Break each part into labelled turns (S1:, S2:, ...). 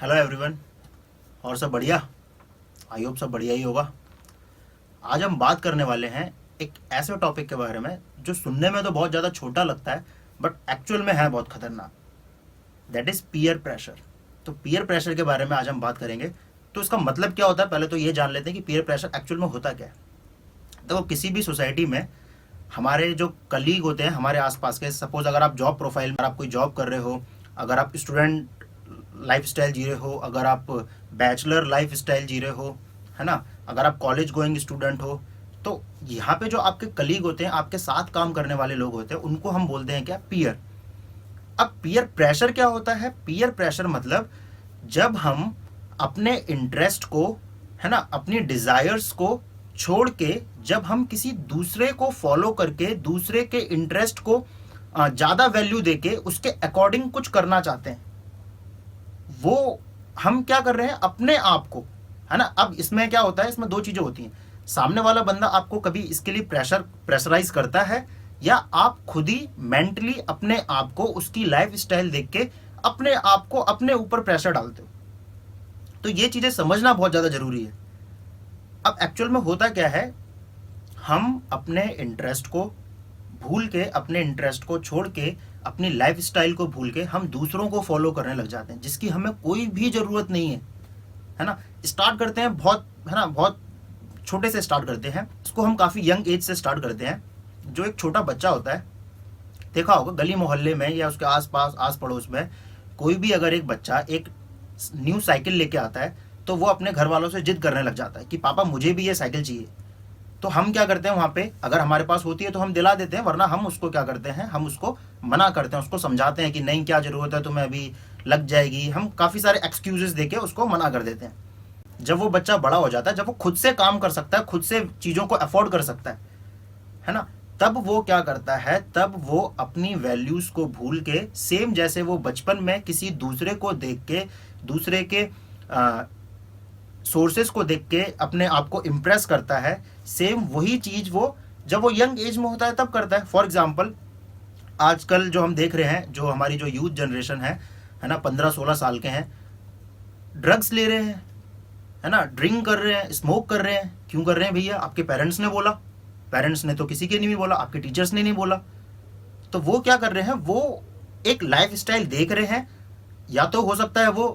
S1: Hello everyone. और सब बढ़िया? आई होप सब बढ़िया ही होगा। आज हम बात करने वाले हैं एक ऐसे टॉपिक के बारे में जो सुनने में तो बहुत ज़्यादा छोटा लगता है बट एक्चुअल में है बहुत खतरनाक। That is peer pressure. तो पीयर प्रेशर के बारे में आज हम बात करेंगे। तो इसका मतलब क्या होता है, पहले तो ये जान लेते हैं कि पीयर प्रेशर एक्चुअल में होता क्या है। तो किसी भी सोसाइटी में हमारे जो कलीग होते हैं हमारे आसपास के, सपोज अगर आप जॉब प्रोफाइल में आप कोई जॉब कर रहे हो, अगर आप स्टूडेंट लाइफ स्टाइल जी रहे हो, अगर आप बैचलर लाइफ स्टाइल जी रहे हो, है ना, अगर आप कॉलेज गोइंग स्टूडेंट हो, तो यहाँ पे जो आपके कलीग होते हैं, आपके साथ काम करने वाले लोग होते हैं, उनको हम बोलते हैं क्या? पीयर। अब पीयर प्रेशर क्या होता है? पीयर प्रेशर मतलब जब हम अपने इंटरेस्ट को, है ना, अपनी डिजायर्स को छोड़ के जब हम किसी दूसरे को फॉलो करके दूसरे के इंटरेस्ट को ज़्यादा वैल्यू देके उसके अकॉर्डिंग कुछ करना चाहते हैं, वो हम क्या कर रहे हैं? अपने आप को, है ना। अब इसमें क्या होता है, इसमें दो चीज़ें होती हैं। सामने वाला बंदा आपको कभी इसके लिए प्रेशराइज करता है, या आप खुद ही मेंटली अपने आप को उसकी लाइफ स्टाइल देख के अपने आप को अपने ऊपर प्रेशर डालते हो। तो ये चीज़ें समझना बहुत ज़्यादा ज़रूरी है। अब एक्चुअल में होता क्या है, हम अपने इंटरेस्ट को भूल के, अपने इंटरेस्ट को छोड़ के, अपनी लाइफ स्टाइल को भूल के हम दूसरों को फॉलो करने लग जाते हैं जिसकी हमें कोई भी ज़रूरत नहीं है ना। स्टार्ट करते हैं बहुत, है ना, बहुत छोटे से स्टार्ट करते हैं। इसको हम काफ़ी यंग एज से स्टार्ट करते हैं। जो एक छोटा बच्चा होता है, देखा होगा गली मोहल्ले में या उसके आस पास आस पड़ोस में, कोई भी अगर एक बच्चा एक न्यू साइकिल लेके आता है तो वो अपने घर वालों से जिद करने लग जाता है कि पापा मुझे भी ये साइकिल चाहिए। तो हम क्या करते हैं, वहाँ पे अगर हमारे पास होती है तो हम दिला देते हैं, वरना हम उसको क्या करते हैं, हम उसको मना करते हैं, उसको समझाते हैं कि नहीं, क्या ज़रूरत है तुम्हें, अभी लग जाएगी। हम काफ़ी सारे एक्सक्यूजेस देके उसको मना कर देते हैं। जब वो बच्चा बड़ा हो जाता है, जब वो खुद से काम कर सकता है, खुद से चीज़ों को अफोर्ड कर सकता है ना, तब वो क्या करता है, तब वो अपनी वैल्यूज़ को भूल के, सेम जैसे वो बचपन में किसी दूसरे को देख के, दूसरे के सोर्सेस को देख के अपने आप को इम्प्रेस करता है, सेम वही चीज़ वो जब वो यंग एज में होता है तब करता है। फॉर एग्जाम्पल, आजकल जो हम देख रहे हैं, जो हमारी जो यूथ जनरेशन है ना, 15-16 साल के हैं, ड्रग्स ले रहे हैं, है ना, ड्रिंक कर रहे हैं, स्मोक कर रहे हैं। क्यों कर रहे हैं भैया? आपके पेरेंट्स ने बोला। पेरेंट्स ने तो किसी के नहीं बोला, आपके टीचर्स ने नहीं बोला। तो वो क्या कर रहे हैं, वो एक लाइफ स्टाइल देख रहे हैं, या तो हो सकता है वो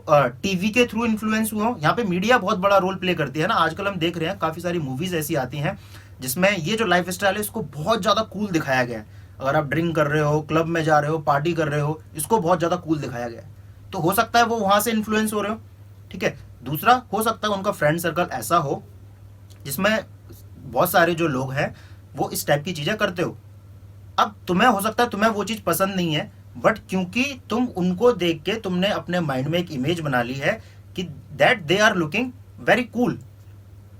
S1: टीवी के थ्रू इन्फ्लुएंस हुआ हो। यहाँ पे मीडिया बहुत बड़ा रोल प्ले करती है ना। आजकल हम देख रहे हैं काफ़ी सारी मूवीज़ ऐसी आती हैं जिसमें ये जो लाइफ स्टाइल है इसको बहुत ज़्यादा कूल दिखाया गया है। अगर आप ड्रिंक कर रहे हो, क्लब में जा रहे हो, पार्टी कर रहे हो, इसको बहुत ज़्यादा कूल दिखाया गया है। तो हो सकता है वो वहाँ से इन्फ्लुएंस हो रहे हो, ठीक है। दूसरा, हो सकता है उनका फ्रेंड सर्कल ऐसा हो जिसमें बहुत सारे जो लोग हैं वो इस टाइप की चीज़ें करते हो। अब तुम्हें हो सकता है तुम्हें वो चीज़ पसंद नहीं है, बट क्योंकि तुम उनको देख के तुमने अपने माइंड में एक इमेज बना ली है कि that they are looking very cool,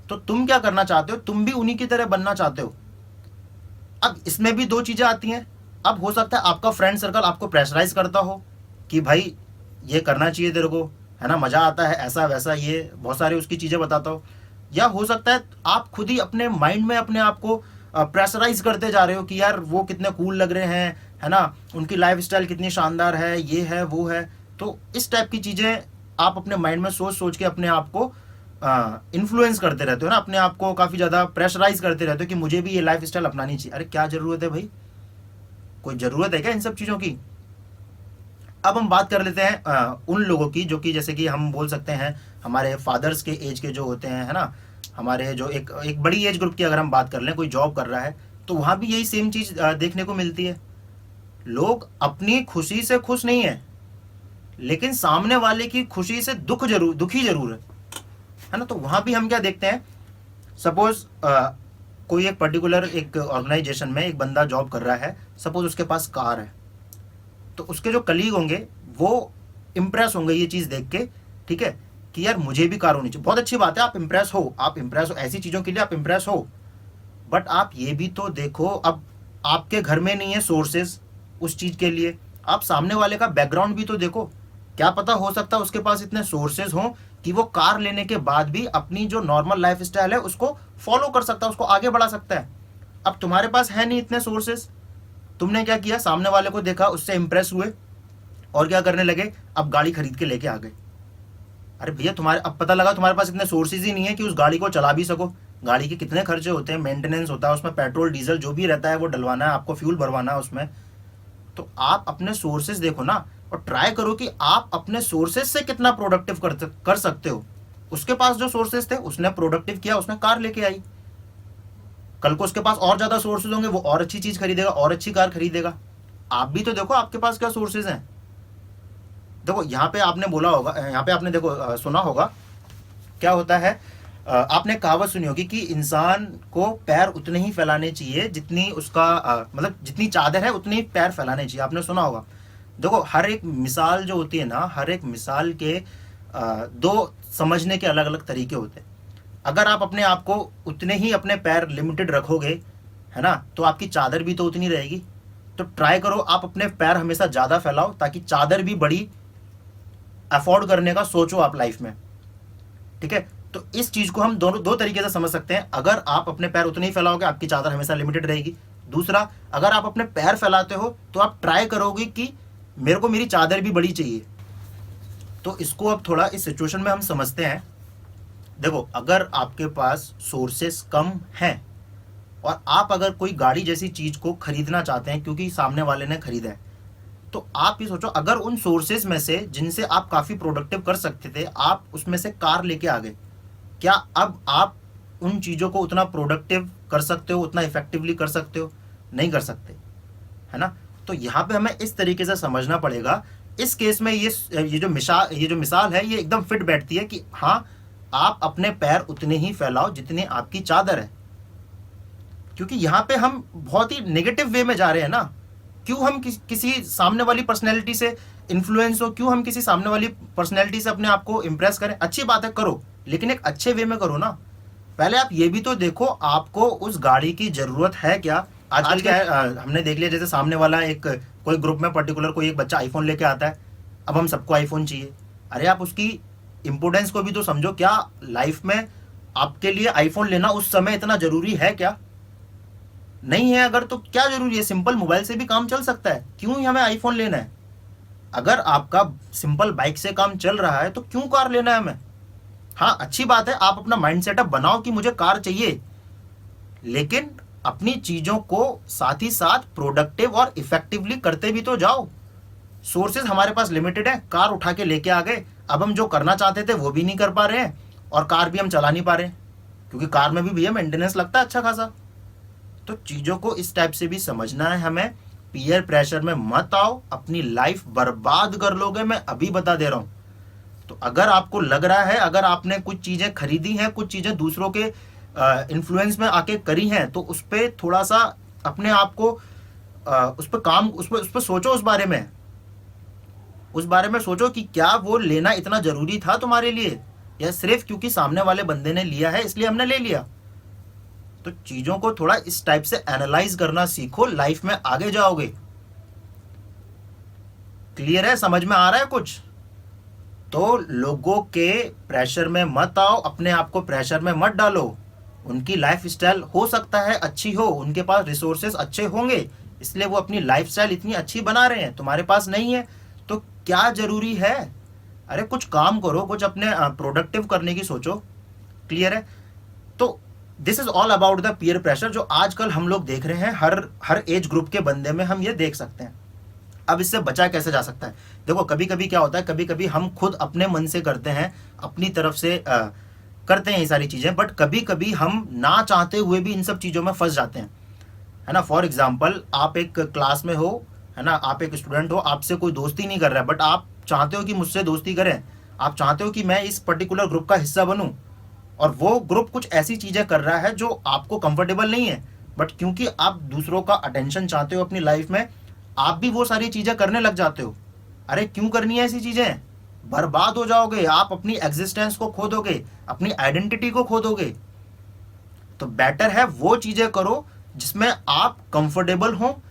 S1: तो तुम क्या करना चाहते हो, तुम भी उन्हीं की तरह बनना चाहते हो। अब इसमें भी दो चीज़ें आती हैं। अब हो सकता है आपका फ्रेंड सर्कल आपको प्रेशराइज करता हो कि भाई ये करना चाहिए तेरे को, है ना, मज़ा आता है, ऐसा वैसा, ये बहुत सारी उसकी चीज़ें बताता हो। या हो सकता है आप खुद ही अपने माइंड में अपने आप को प्रेशराइज करते जा रहे हो कि यार वो कितने कूल लग रहे हैं, है ना, उनकी लाइफ स्टाइल कितनी शानदार है, ये है वो है। तो इस टाइप की चीज़ें आप अपने माइंड में सोच सोच के अपने आप को इन्फ्लुएंस करते रहते हो ना, अपने आप को काफ़ी ज़्यादा प्रेशराइज करते रहते हो कि मुझे भी ये लाइफ स्टाइल अपनानी चाहिए। अरे क्या ज़रूरत है भाई? कोई ज़रूरत है क्या इन सब चीज़ों की? अब हम बात कर लेते हैं उन लोगों की जो कि जैसे कि हम बोल सकते हैं हमारे फादर्स के एज के जो होते हैं, है ना, हमारे जो एक एक बड़ी एज ग्रुप की अगर हम बात कर लें, कोई जॉब कर रहा है तो वहाँ भी यही सेम चीज़ देखने को मिलती है। लोग अपनी खुशी से खुश नहीं है, लेकिन सामने वाले की खुशी से दुखी जरूर है ना। तो वहाँ भी हम क्या देखते हैं, सपोज कोई एक पर्टिकुलर एक ऑर्गेनाइजेशन में एक बंदा जॉब कर रहा है, सपोज उसके पास कार है, तो उसके जो कलीग होंगे वो इम्प्रेस होंगे ये चीज़ देख के, ठीक है, कि यार मुझे भी कार होनी चाहिए। बहुत अच्छी बात है, आप इम्प्रेस हो, आप इम्प्रेस हो, ऐसी चीज़ों के लिए आप इम्प्रेस हो, बट आप ये भी तो देखो, अब आपके घर में नहीं है सोर्सेज उस चीज़ के लिए, आप सामने वाले का बैकग्राउंड भी तो देखो। क्या पता हो सकता है उसके पास इतने सोर्सेज हों कि वो कार लेने के बाद भी अपनी जो नॉर्मल लाइफ स्टाइल है उसको फॉलो कर सकता है, उसको आगे बढ़ा सकता है। अब तुम्हारे पास है नहीं इतने सोर्सेज, तुमने क्या किया, सामने वाले को देखा, उससे इंप्रेस हुए और क्या करने लगे, अब गाड़ी खरीद के लेके आ गए। अरे भैया तुम्हारे, अब पता लगा तुम्हारे पास इतने सोर्सेज ही नहीं है कि उस गाड़ी को चला भी सको। गाड़ी के कितने खर्चे होते हैं, मेंटेनेंस होता है उसमें, पेट्रोल डीजल जो भी रहता है वो डलवाना है आपको, फ्यूल भरवाना है उसमें। तो आप अपने सोर्सेज देखो ना, और ट्राई करो कि आप अपने सोर्सेज से कितना प्रोडक्टिव कर सकते हो। उसके पास जो सोर्सेज थे उसने प्रोडक्टिव किया, उसने कार लेके आई। कल को उसके पास और ज्यादा सोर्सेज होंगे, वो और अच्छी चीज खरीदेगा, और अच्छी कार खरीदेगा। आप भी तो देखो आपके पास क्या सोर्सेज हैं। देखो यहाँ पे आपने बोला होगा, यहाँ पे आपने देखो सुना होगा क्या होता है, आपने कहावत सुनी होगी कि इंसान को पैर उतने ही फैलाने चाहिए जितनी उसका मतलब जितनी चादर है उतनी ही पैर फैलाने चाहिए, आपने सुना होगा। देखो हर एक मिसाल जो होती है ना, हर एक मिसाल के दो समझने के अलग अलग तरीके होते हैं। अगर आप अपने आप को उतने ही अपने पैर लिमिटेड रखोगे, है ना, तो आपकी चादर भी तो उतनी रहेगी। तो ट्राई करो आप अपने पैर हमेशा ज़्यादा फैलाओ, ताकि चादर भी बड़ी अफोर्ड करने का सोचो आप लाइफ में। ठीक है, तो इस चीज को हम दोनों दो तरीके से समझ सकते हैं। अगर आप अपने पैर उतने ही फैलाओगे, आपकी चादर हमेशा लिमिटेड रहेगी। दूसरा, अगर आप अपने पैर फैलाते हो तो आप ट्राई करोगे कि मेरे को मेरी चादर भी बड़ी चाहिए। तो इसको अब थोड़ा इस सिचुएशन में हम समझते हैं। देखो अगर आपके पास सोर्सेस कम हैं और आप अगर कोई गाड़ी जैसी चीज को खरीदना चाहते हैं क्योंकि सामने वाले ने खरीदा है, तो आप ये सोचो, अगर उन सोर्सेज में से जिनसे आप काफी प्रोडक्टिव कर सकते थे, आप उसमें से कार लेके आ गए, क्या अब आप उन चीजों को उतना प्रोडक्टिव कर सकते हो, उतना इफेक्टिवली कर सकते हो? नहीं कर सकते, है ना। तो यहाँ पे हमें इस तरीके से समझना पड़ेगा। इस केस में ये जो मिसाल है ये एकदम फिट बैठती है कि हाँ, आप अपने पैर उतने ही फैलाओ जितनी आपकी चादर है। क्योंकि यहाँ पे हम बहुत ही नेगेटिव वे में जा रहे हैं ना। क्यों हम किसी सामने वाली पर्सनैलिटी से इन्फ्लुएंस हो, क्यों हम किसी सामने वाली पर्सनैलिटी से अपने आप को इम्प्रेस करें? अच्छी बात है, करो, लेकिन एक अच्छे वे में करो ना। पहले आप ये भी तो देखो आपको उस गाड़ी की जरूरत है क्या। आजकल क्या है, हमने देख लिया जैसे सामने वाला एक कोई ग्रुप में पर्टिकुलर कोई एक बच्चा आईफोन लेके आता है, अब हम सबको आईफोन चाहिए। अरे आप उसकी इंपोर्टेंस को भी तो समझो। क्या लाइफ में आपके लिए आईफोन लेना उस समय इतना जरूरी है क्या? नहीं है। अगर तो क्या जरूरी है, सिंपल मोबाइल से भी काम चल सकता है, क्यों ही हमें आईफोन लेना है? अगर आपका सिंपल बाइक से काम चल रहा है तो क्यों कार लेना है हमें? हाँ अच्छी बात है, आप अपना माइंड सेटअप बनाओ कि मुझे कार चाहिए, लेकिन अपनी चीजों को साथ ही साथ प्रोडक्टिव और इफेक्टिवली करते भी तो जाओ। सोर्सेज हमारे पास लिमिटेड है, कार उठा के लेके आ गए, अब हम जो करना चाहते थे वो भी नहीं कर पा रहे हैं और कार भी हम चला नहीं पा रहे हैं, क्योंकि कार में भी भैया मेंटेनेंस लगता है अच्छा खासा। तो चीजों को इस टाइप से भी समझना है हमें। पीयर प्रेशर में मत आओ, अपनी लाइफ बर्बाद कर लोगे, मैं अभी बता दे रहा हूं। तो अगर आपको लग रहा है, अगर आपने कुछ चीजें खरीदी हैं, कुछ चीजें दूसरों के इन्फ्लुएंस में आके करी हैं, तो उस पर थोड़ा सा अपने आप को उस पर काम, उस पर सोचो, उस बारे में सोचो कि क्या वो लेना इतना जरूरी था तुम्हारे लिए, या सिर्फ क्योंकि सामने वाले बंदे ने लिया है इसलिए हमने ले लिया। तो चीजों को थोड़ा इस टाइप से एनालाइज करना सीखो, लाइफ में आगे जाओगे। क्लियर है? समझ में आ रहा है कुछ? तो लोगों के प्रेशर में मत आओ, अपने आप को प्रेशर में मत डालो। उनकी लाइफ स्टाइल हो सकता है अच्छी हो, उनके पास रिसोर्सेस अच्छे होंगे, इसलिए वो अपनी लाइफ स्टाइल इतनी अच्छी बना रहे हैं, तुम्हारे पास नहीं है तो क्या जरूरी है? अरे कुछ काम करो, कुछ अपने प्रोडक्टिव करने की सोचो। क्लियर है? तो this is all about the peer pressure, जो आजकल हम लोग देख रहे हैं, हर एज ग्रुप के बंदे में हम ये देख सकते हैं। अब इससे बचा कैसे जा सकता है? देखो कभी कभी क्या होता है, कभी कभी हम खुद अपने मन से करते हैं, अपनी तरफ से करते हैं ये सारी चीजें, बट कभी कभी हम ना चाहते हुए भी इन सब चीजों में फंस जाते हैं, है ना। फॉर एग्जाम्पल, आप एक क्लास में हो, है ना, आप एक स्टूडेंट हो, आपसे कोई दोस्ती नहीं कर रहा है, बट आप चाहते हो कि मुझसे दोस्ती करें, आप चाहते हो कि मैं इस पर्टिकुलर ग्रुप का हिस्सा बनूं, और वो ग्रुप कुछ ऐसी चीजें कर रहा है जो आपको कंफर्टेबल नहीं है, बट क्योंकि आप दूसरों का अटेंशन चाहते हो अपनी लाइफ में, आप भी वो सारी चीजें करने लग जाते हो। अरे क्यों करनी है ऐसी चीजें? बर्बाद हो जाओगे, आप अपनी एग्जिस्टेंस को खो दोगे, अपनी आइडेंटिटी को खो दोगे। तो बेटर है वो चीजें करो जिसमें आप कंफर्टेबल हो,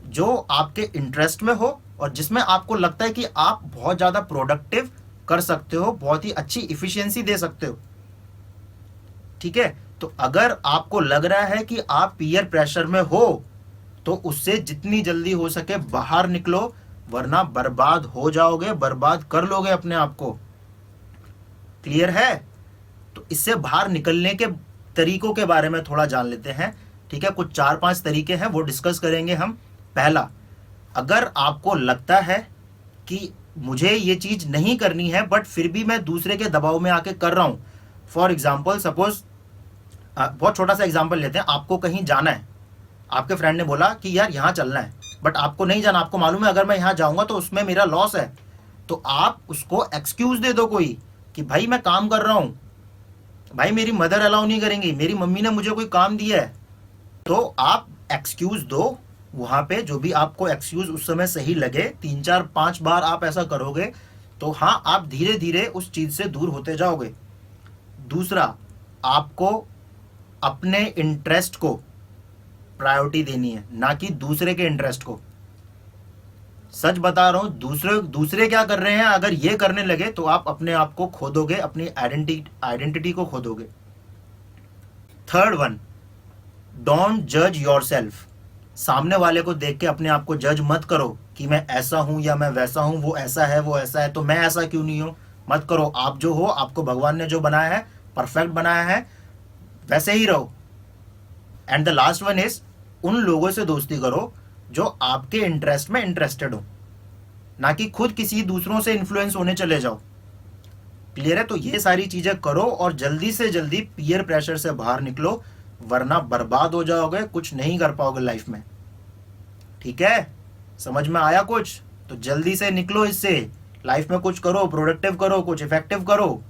S1: जो आपके इंटरेस्ट में हो, और जिसमें आपको लगता है कि आप बहुत ज्यादा प्रोडक्टिव कर सकते हो, बहुत ही अच्छी इफिशियंसी दे सकते हो। ठीक है? तो अगर आपको लग रहा है कि आप पीयर प्रेशर में हो, तो उससे जितनी जल्दी हो सके बाहर निकलो, वरना बर्बाद हो जाओगे, बर्बाद कर लोगे अपने आप को। क्लियर है? तो इससे बाहर निकलने के तरीकों के बारे में थोड़ा जान लेते हैं, ठीक है? कुछ 4-5 तरीके हैं, वो डिस्कस करेंगे हम। पहला, अगर आपको लगता है कि मुझे ये चीज नहीं करनी है बट फिर भी मैं दूसरे के दबाव में आके कर रहा हूं, फॉर एग्जाम्पल सपोज, बहुत छोटा सा एग्जाम्पल लेते हैं, आपको कहीं जाना है, आपके फ्रेंड ने बोला कि यार यहाँ चलना है, बट आपको नहीं जाना, आपको मालूम है अगर मैं यहाँ जाऊंगा तो उसमें मेरा लॉस है, तो आप उसको एक्सक्यूज दे दो कोई कि भाई मैं काम कर रहा हूं, भाई मेरी मदर अलाउ नहीं करेंगी, मेरी मम्मी ने मुझे कोई काम दिया है, तो आप एक्सक्यूज दो। वहां पे जो भी आपको एक्सक्यूज उस समय सही लगे, 3-4-5 बार आप ऐसा करोगे तो हाँ, आप धीरे धीरे उस चीज से दूर होते जाओगे। दूसरा, आपको अपने इंटरेस्ट को प्रायोरिटी देनी है, ना कि दूसरे के इंटरेस्ट को। सच बता रहा हूं, दूसरे क्या कर रहे हैं अगर ये करने लगे तो आप अपने आप को खो दोगे, अपनी आइडेंटिटी को खो दोगे। थर्ड वन, डोंट जज योरसेल्फ। सामने वाले को देख के अपने आप को जज मत करो कि मैं ऐसा हूं या मैं वैसा हूं, वो ऐसा है तो मैं ऐसा क्यों नहीं हूं। मत करो, आप जो हो, आपको भगवान ने जो बनाया है, परफेक्ट बनाया है, वैसे ही रहो। And the last one is, उन लोगों से दोस्ती करो जो आपके इंटरेस्ट में इंटरेस्टेड हो, ना कि खुद किसी दूसरों से इन्फ्लुएंस होने चले जाओ। क्लियर है? तो ये सारी चीजें करो और जल्दी से जल्दी पीयर प्रेशर से बाहर निकलो, वरना बर्बाद हो जाओगे, कुछ नहीं कर पाओगे लाइफ में। ठीक है? समझ में आया कुछ? तो जल्दी से निकलो इससे, लाइफ में कुछ करो, प्रोडक्टिव करो, कुछ इफेक्टिव करो।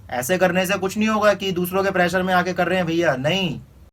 S1: ऐसे करने से कुछ नहीं होगा कि दूसरों के प्रेशर में आके कर रहे हैं भैया, नहीं।